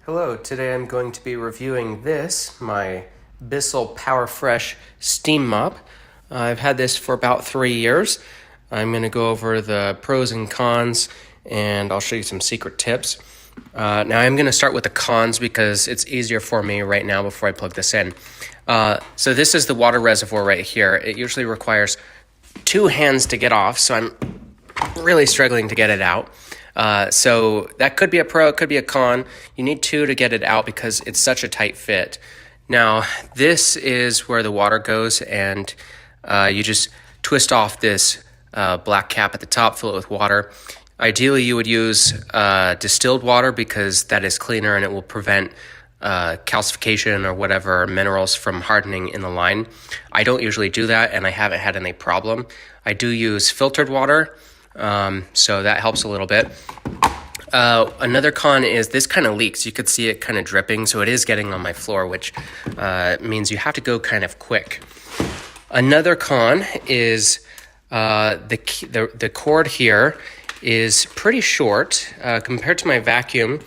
Hello, today I'm going to be reviewing this, my Bissell Power Fresh Steam Mop. I've had this for about 3 years. I'm going to go over the pros and cons, and I'll show you some secret tips. Now I'm going to start with the cons because it's easier for me right now before I plug this in. So this is the water reservoir right here. It usually requires 2 hands to get off, so I'm really struggling to get it out. So that could be a pro, it could be a con. You need 2 to get it out because it's such a tight fit. Now, this is where the water goes, and you just twist off this black cap at the top, fill it with water. Ideally, you would use distilled water because that is cleaner and it will prevent calcification or whatever minerals from hardening in the line. I don't usually do that, and I haven't had any problem. I do use filtered water. So that helps a little bit. Another con is this kind of leaks. You could see it kind of dripping, so it is getting on my floor, which means you have to go kind of quick. Another con is the cord here is pretty short compared to my vacuum.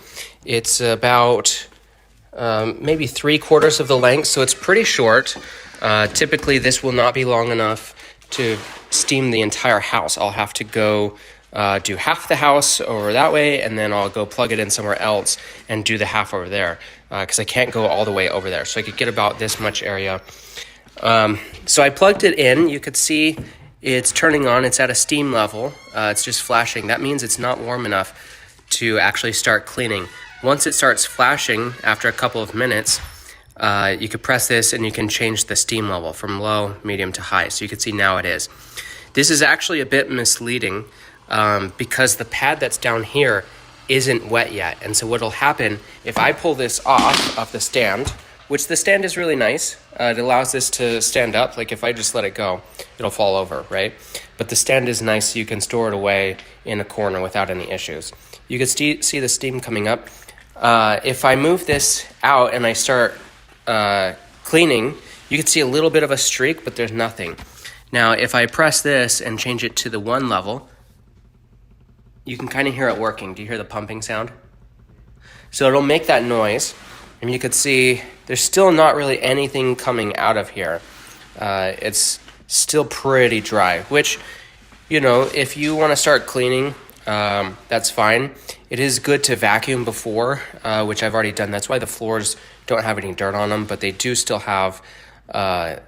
It's about maybe 3/4 of the length, so it's pretty short. Typically, this will not be long enough to steam the entire house. I'll have to go do half the house over that way, and then I'll go plug it in somewhere else and do the half over there because I can't go all the way over there. So I could get about this much area. So I plugged it in. You could see it's turning on. It's at a steam level. It's just flashing. That means it's not warm enough to actually start cleaning. Once it starts flashing after a couple of minutes, you could press this and you can change the steam level from low, medium to high. So you can see now it is. This is actually a bit misleading because the pad that's down here isn't wet yet. And so what'll happen if I pull this off of the stand, which the stand is really nice. It allows this to stand up. Like if I just let it go, it'll fall over, right? But the stand is nice so you can store it away in a corner without any issues. You can see the steam coming up. If I move this out and I start cleaning, you can see a little bit of a streak, but there's nothing. Now, if I press this and change it to the 1 level, you can kind of hear it working. Do you hear the pumping sound? So it'll make that noise, and you could see there's still not really anything coming out of here. It's still pretty dry, which, you know, if you want to start cleaning, that's fine. It is good to vacuum before, which I've already done. That's why the floors don't have any dirt on them, but they do still have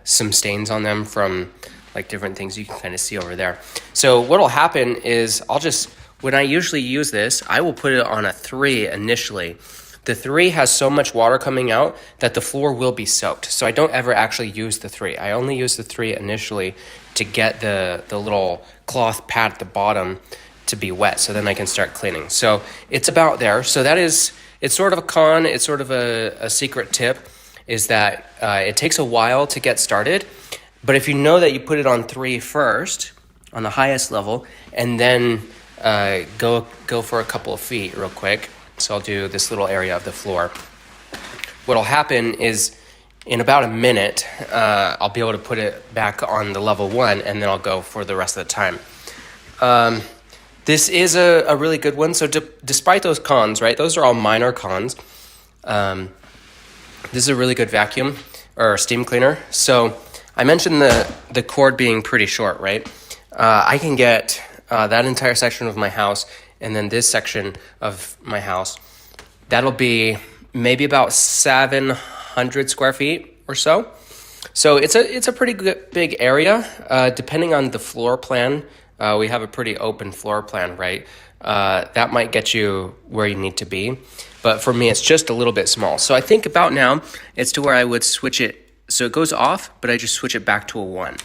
some stains on them from like different things you can kind of see over there. So what'll happen is when I usually use this, I will put it on a 3 initially. The 3 has so much water coming out that the floor will be soaked. So I don't ever actually use the 3. I only use the 3 initially to get the little cloth pad at the bottom to be wet, so then I can start cleaning. So it's about there. So it's sort of a con, it's sort of a secret tip, is that it takes a while to get started. But if you know that you put it on 3 first, on the highest level, and then go for a couple of feet real quick. So I'll do this little area of the floor. What'll happen is in about a minute, I'll be able to put it back on the level 1, and then I'll go for the rest of the time. This is a really good one. So despite those cons, right, those are all minor cons. This is a really good vacuum or steam cleaner. So I mentioned the cord being pretty short, right? I can get that entire section of my house and then this section of my house. That'll be maybe about 700 square feet or so. So it's a pretty good, big area. Depending on the floor plan, we have a pretty open floor plan, right? That might get you where you need to be. But for me, it's just a little bit small. So I think about now, it's to where I would switch it. So it goes off, but I just switch it back to a 1.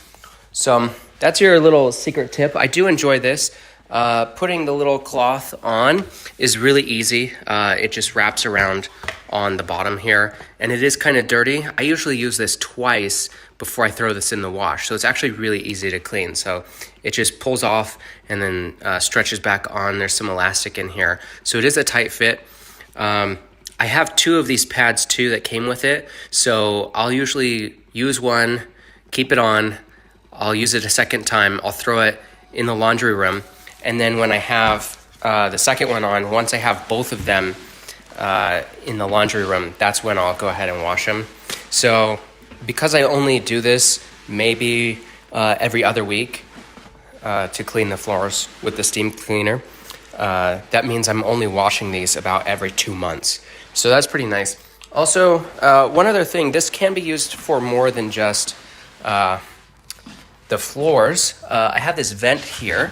So that's your little secret tip. I do enjoy this. Putting the little cloth on is really easy. It just wraps around on the bottom here, and it is kind of dirty. I usually use this twice before I throw this in the wash, so it's actually really easy to clean. So it just pulls off and then stretches back on. There's some elastic in here, so it is a tight fit. I have 2 of these pads too that came with it, so I'll usually use one, keep it on, I'll use it a second time, I'll throw it in the laundry room, and then when I have the second one on, once I have both of them in the laundry room, that's when I'll go ahead and wash them. So because I only do this maybe every other week to clean the floors with the steam cleaner, that means I'm only washing these about every 2 months. So that's pretty nice. Also, one other thing, this can be used for more than just the floors. I have this vent here,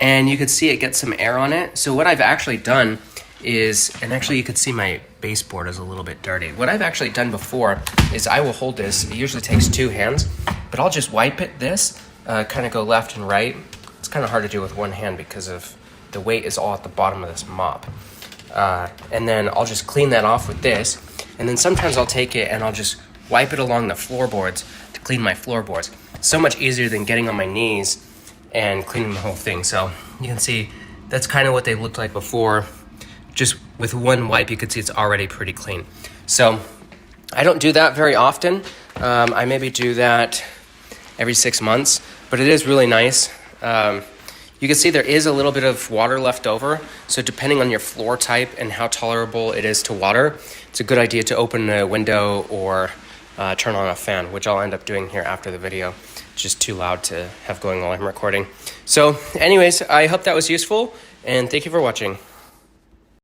and you can see it gets some air on it. So what I've actually done is, and actually you can see my baseboard is a little bit dirty. What I've actually done before is I will hold this. It usually takes 2 hands, but I'll just wipe it this, kind of go left and right. It's kind of hard to do with one hand because of the weight is all at the bottom of this mop. And then I'll just clean that off with this. And then sometimes I'll take it and I'll just wipe it along the floorboards to clean my floorboards. So much easier than getting on my knees and cleaning the whole thing. So you can see that's kind of what they looked like before. Just with one wipe, you can see it's already pretty clean. So I don't do that very often. I maybe do that every 6 months, but it is really nice. You can see there is a little bit of water left over. So depending on your floor type and how tolerable it is to water, it's a good idea to open a window or turn on a fan, which I'll end up doing here after the video. It's just too loud to have going while I'm recording. So anyways, I hope that was useful, and thank you for watching.